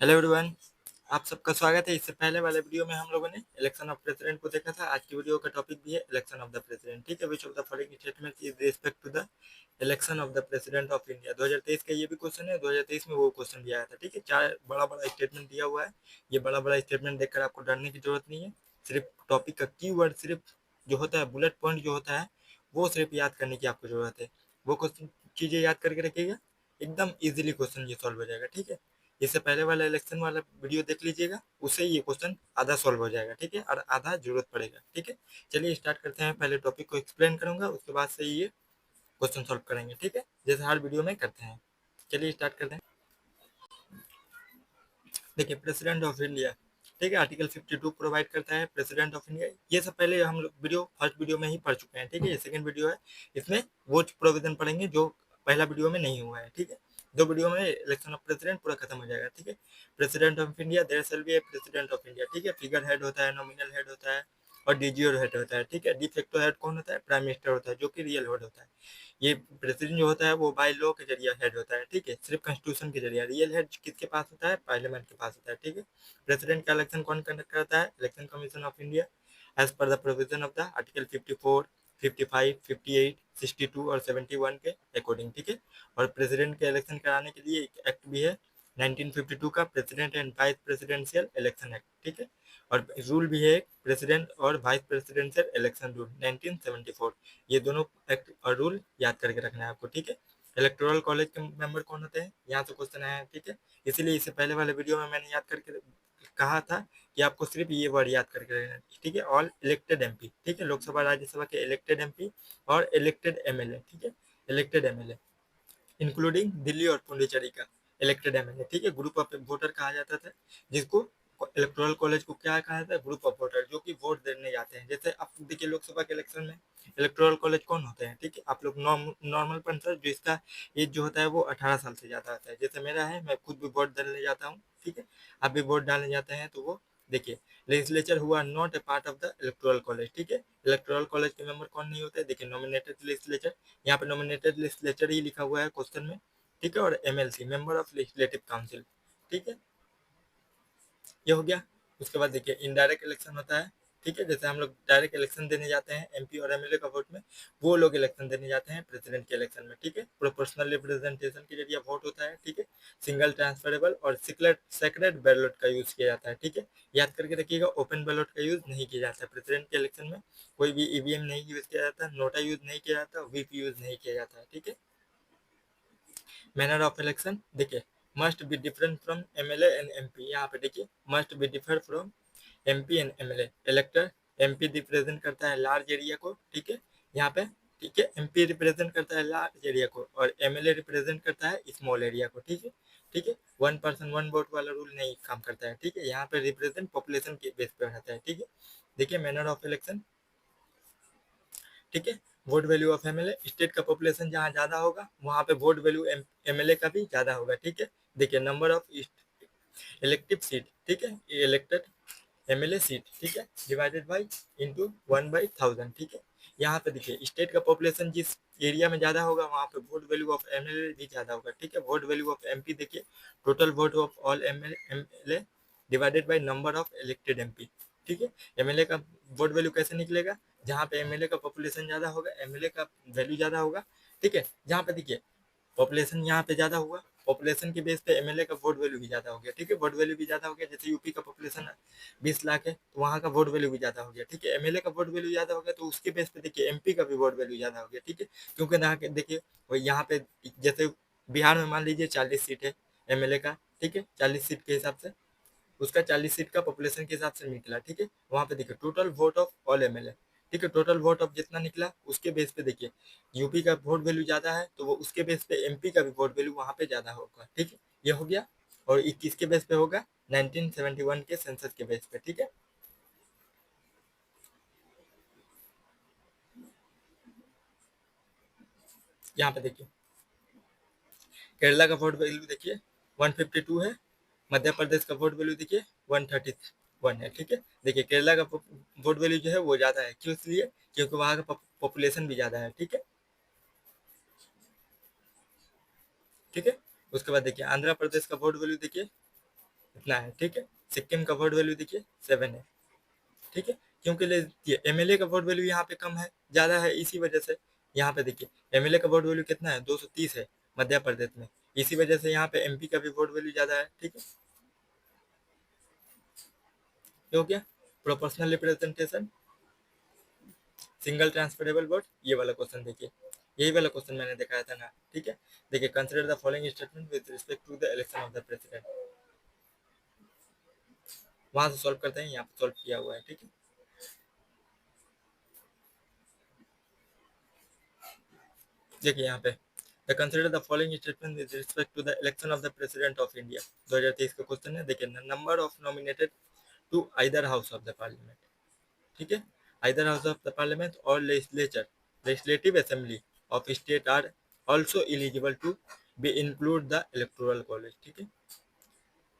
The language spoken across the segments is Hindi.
हेलो एवरीवन, आप सबका स्वागत है। इससे पहले वाले वीडियो में हम लोगों ने इलेक्शन ऑफ प्रेसिडेंट को देखा था। आज की वीडियो का टॉपिक भी है इलेक्शन ऑफ द प्रेसिडेंट। ठीक है, which of the following statement is respect to the election of the president of India. 2023 का ये भी क्वेश्चन है, 2023 में वो क्वेश्चन भी आया था। ठीक है, चार बड़ा बड़ा स्टेटमेंट दिया हुआ है। ये बड़ा बड़ा स्टेटमेंट देखकर आपको डरने की जरूरत नहीं है। सिर्फ टॉपिक का की वर्ड, सिर्फ जो होता है बुलेट पॉइंट जो होता है, वो सिर्फ याद करने की आपको जरूरत है। वो क्वेश्चन चीजें याद करके रखिएगा, एकदम इजीली क्वेश्चन ये सॉल्व हो जाएगा। ठीक है, इससे पहले वाला इलेक्शन वाला वीडियो देख लीजिएगा, उससे ये क्वेश्चन आधा सॉल्व हो जाएगा। ठीक है, और आधा जरूरत पड़ेगा। ठीक है, चलिए स्टार्ट करते हैं। पहले टॉपिक को एक्सप्लेन करूंगा, उसके बाद से ये क्वेश्चन सॉल्व करेंगे। ठीक है, जैसे हर वीडियो में करते हैं। चलिए स्टार्ट करते हैं। देखिए, प्रेसिडेंट ऑफ इंडिया, ठीक है, आर्टिकल 52 प्रोवाइड करता है प्रेसिडेंट ऑफ इंडिया। ये सब पहले हम लोग वीडियो फर्स्ट वीडियो में ही पढ़ चुके हैं। ठीक है, ये सेकंड वीडियो है, इसमें वो प्रोविजन पढ़ेंगे जो पहला वीडियो में नहीं हुआ है। ठीक है, दो वीडियो में इलेक्शन ऑफ प्रेसिडेंट पूरा खत्म हो जाएगा। ठीक है, president of India, there shall be a president of India. ठीक है, फिगर हेड होता है, नॉमिनल हेड होता है और डीजीओ हेड होता है। ठीक है, डिफेक्टो हेड कौन होता है? प्राइम मिनिस्टर होता है, जो कि रियल हेड होता है। ये प्रेसिडेंट जो होता है वो बाय लॉ के जरिए हेड होता है। ठीक है, सिर्फ कॉन्स्टिट्यूशन के जरिए। रियल हेड किसके पास होता है? पार्लियामेंट के पास होता है। ठीक है, प्रेसिडेंट का इलेक्शन कौन कंडक्ट करता है? Election commission of India, as per the provision of the article 54, 55, 58, 62 और 71 के अकॉर्डिंग। ठीक है, और प्रेसिडेंट के इलेक्शन कराने के लिए एक एक्ट भी है 1952 का, president and vice presidential election act. ठीक है, और रूल भी है प्रेसिडेंट और वाइस प्रेसिडेंशियल इलेक्शन रूल 1974। ये दोनों एक्ट और रूल याद करके रखना है आपको। ठीक है, इलेक्टोरल कॉलेज के मेंबर कौन होते हैं? यहाँ से क्वेश्चन आया है। ठीक है, इसीलिए इससे पहले वाले वीडियो में मैंने याद करके कहा था कि आपको सिर्फ ये वर्ड याद करके रहना है। ठीक है, ऑल इलेक्टेड एमपी। ठीक है, लोकसभा राज्यसभा के इलेक्टेड एमपी और इलेक्टेड एमएलए। ठीक है, इलेक्टेड एमएलए इंक्लूडिंग दिल्ली और पुडुचेरी का इलेक्टेड एमएलए। ठीक है, ग्रुप ऑफ वोटर कहा जाता था जिसको इलेक्टोरल कॉलेज को क्या कहा जाता है? ग्रुप ऑफ वोटर, जो कि वोट देने जाते हैं। जैसे आप देखिए लोकसभा के इलेक्शन में इलेक्टोरल कॉलेज कौन होते हैं? ठीक है, आप लोग नॉर्मल पर्सन जो इसका एज जो होता है वो 18 साल से ज्यादा होता है। जैसे मेरा है, मैं खुद भी वोट डालने जाता हूँ। ठीक है, आप भी वोट डालने जाते हैं तो वो देखिए, लेजिस्लेचर हुआ not a part of the electoral college. ठीक है, इलेक्टोरल कॉलेज के मेंबर कौन नहीं होते? देखिए, नॉमिनेटेड लेजिस्लेचर, यहाँ पे नॉमिनेटेड लेजिस्लेचर ही लिखा हुआ है क्वेश्चन में। ठीक है, और MLC, member of legislative council. ठीक है, ये हो गया। उसके बाद देखिए, इनडायरेक्ट इलेक्शन होता है। ठीक है, जैसे हम लोग डायरेक्ट इलेक्शन देने जाते हैं एमपी और एमएलए का वोट में, वो लोग इलेक्शन देने जाते हैं प्रेसिडेंट के इलेक्शन में। ठीक है, प्रोपोर्शनल रिप्रेजेंटेशन के जरिए वोट होता है। ठीक है, सिंगल ट्रांसफरेबल और सेक्रेट बैलेट का यूज किया जाता है। ठीक है, याद करके रखिएगा, ओपन बैलेट का यूज नहीं किया जाता है प्रेसिडेंट के इलेक्शन में। कोई भी ईवीएम नहीं यूज किया जाता, नोटा यूज नहीं किया जाता, व्हीप यूज नहीं किया जाता है। ठीक है, मैनर ऑफ इलेक्शन देखिए, must be different from MLA and MP. यहाँ पे देखिए, must be differ from MP and MLA. इलेक्टर, MP represent करता है लार्ज एरिया को। ठीक है, यहाँ पे, ठीक है, एमपी रिप्रेजेंट करता है लार्ज एरिया को और एमएलए रिप्रेजेंट करता है स्मॉल एरिया को। ठीक है, ठीक है, वन पर्सन वन वोट वाला रूल नहीं काम करता है। ठीक है, यहाँ पे रिप्रेजेंट पॉपुलेशन के बेस पे रहता है। ठीक है, देखिए मैनर ऑफ इलेक्शन। ठीक है, vote value of MLA, state का पॉपुलेशन जहाँ ज्यादा होगा वहाँ पे वोट वैल्यू एमएलए का भी ज्यादा होगा। ठीक है, देखिए नंबर ऑफ इलेक्टिव सीट। ठीक है, इलेक्टेड एमएलए सीट। ठीक है, डिवाइडेड बाई इंटू 1/1000। ठीक है, यहाँ पे देखिए, स्टेट का पॉपुलेशन जिस एरिया में ज्यादा होगा वहाँ पे वोट वैल्यू ऑफ एमएलए भी ज्यादा होगा। ठीक है, वोट वैल्यू ऑफ एमपी देखिए, total vote of all MLA divided by number of elected MP. ठीक है, एमएलए का वोट वैल्यू कैसे निकलेगा? जहाँ पे एमएलए का पॉपुलेशन ज्यादा होगा, एमएलए का वैल्यू ज्यादा होगा। ठीक है, जहाँ पे देखिए पॉपुलेशन यहाँ पे ज्यादा हुआ, पॉपुलेशन के बेस पे एमएलए का वोट वैल्यू भी ज्यादा हो गया। ठीक है, वोट वैल्यू भी ज्यादा हो गया। जैसे यूपी का पॉपुलेशन 20 लाख है तो वहाँ का वोट वैल्यू भी ज्यादा हो गया। ठीक है, एमएलए का वोट वैल्यू ज्यादा हो गया तो उसके बेस पे देखिए एमपी का भी वोट वैल्यू ज्यादा हो गया। ठीक है, क्योंकि यहाँ के देखिए, वो यहाँ पे जैसे बिहार में मान लीजिए 40 सीट है एमएलए का। ठीक है, 40 सीट के हिसाब से, उसका 40 सीट का पॉपुलेशन के हिसाब से निकला। ठीक है, वहाँ पे देखिए total vote of all MLA. ठीक है, टोटल वोट ऑफ जितना निकला उसके बेस पे देखिए, यूपी का वोट वैल्यू ज्यादा है तो वो उसके बेस पे एमपी का भी वोट वैल्यू वहाँ पे ज्यादा होगा। ठीक है, ये हो गया। और ये किसके बेस पे होगा? 1971 के सेंसस के बेस पे। ठीक है, यहाँ पे देखिए, केरला का वोट वैल्यू देखिए 152 है, मध्य प्रदेश का वोट वैल्यू देखिए 131 है। ठीक है, देखिए केरला का वोट वैल्यू जो है वो ज्यादा है, क्यों? इसलिए क्योंकि वहाँ का पॉपुलेशन भी ज्यादा है। ठीक है, ठीक है, उसके बाद देखिए आंध्र प्रदेश का वोट वैल्यू देखिए इतना है, ठीक है। सिक्किम का वोट वैल्यू देखिए 7 है, ठीक है। क्योंकि एमएलए का वोट वैल्यू यहाँ पे कम है, ज्यादा है, इसी वजह से यहाँ पे देखिए एमएलए का वोट वैल्यू कितना है, 230 है मध्य प्रदेश में, इसी वजह से यहाँ पे एमपी का भी वोट वैल्यू ज्यादा है, ठीक है। ये हो गया proportional representation, single transferable vote, ये वाला क्वेश्चन देखिए, यही वाला क्वेश्चन मैंने दिखाया था ना, ठीक है। देखिए consider the following statement with respect to the election of the president, वहां से सॉल्व करते हैं, यहाँ पे सॉल्व किया हुआ है, ठीक है। देखिए यहाँ पे the consider the following statement with respect to the election of the president of India, 2023 का क्वेश्चन है। देखिए number of nominated to either house of the parliament, ठीक है, either house of the parliament और legislature, legislative assembly of state are also eligible to be include the electoral college, ठीक है।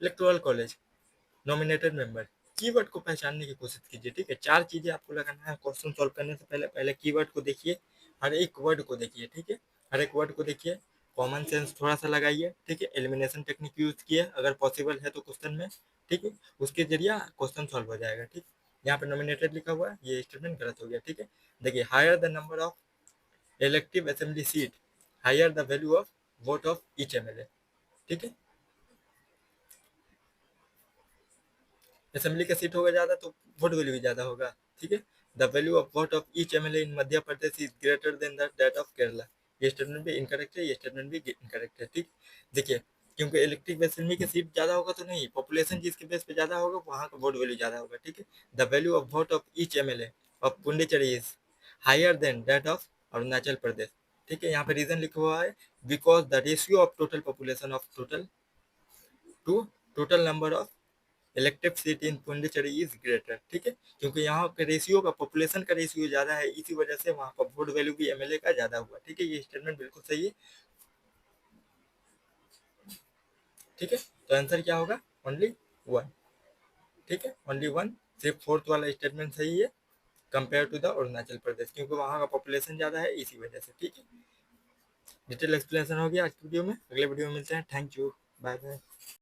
Electoral college, nominated member, keyword को पहचानने की कोशिश कीजिए, ठीक है। 4 चीजें आपको लगाना है क्वेश्चन सॉल्व करने से पहले, पहले कीवर्ड को देखिए, हर एक वर्ड को देखिए, ठीक है, हर एक वर्ड को देखिए, कॉमन सेंस थोड़ा सा लगाइए, ठीक है, एलिमिनेशन टेक्निक यूज किए अगर पॉसिबल है तो क्वेश्चन में, ठीक है, उसके जरिए क्वेश्चन सॉल्व हो जाएगा, ठीक। यहाँ पे नॉमिनेटेड लिखा हुआ है, ये स्टेटमेंट गलत हो गया, ठीक है। देखिए higher the number of elective assembly seat, higher the value of vote of each MLA, ठीक है। असेंबली का सीट होगा ज्यादा तो वोट वैल्यू भी ज्यादा होगा, ठीक है। The value of vote of each MLA in Madhya Pradesh is greater than that of Kerala, ये स्टेटमेंट भी इनकरेक्ट है, ये स्टेटमेंट भी इनकरेक्ट है, ठीक। देखिए क्योंकि इलेक्टिव असेंबली की सीट ज्यादा होगा तो नहीं, पॉपुलेशन जिसके बेस पे ज्यादा होगा वहां का वोट वैल्यू ज्यादा होगा, ठीक है। The value of vote of each MLA of Pondicherry is higher than that of Arunachal Pradesh, ठीक है। यहाँ पे रीजन लिखा हुआ है because the ratio of total population of total to total number of elective seat in Pondicherry is greater, ठीक है। क्योंकि यहाँ के रेशियो का, पॉपुलेशन का रेशियो ज्यादा है, इसी वजह से वहाँ का वोट वैल्यू भी एमएलए का ज्यादा हुआ, ठीक है। ये स्टेटमेंट बिल्कुल सही है, ठीक है। तो आंसर क्या होगा, ओनली वन, ठीक है, ओनली वन, सिर्फ फोर्थ वाला स्टेटमेंट सही है compare to the Arunachal Pradesh, क्योंकि वहाँ का पॉपुलेशन ज्यादा है इसी वजह से, ठीक है। डिटेल एक्सप्लेनेशन हो गया आज की वीडियो में, अगले वीडियो में मिलते हैं, थैंक यू, बाय बाय।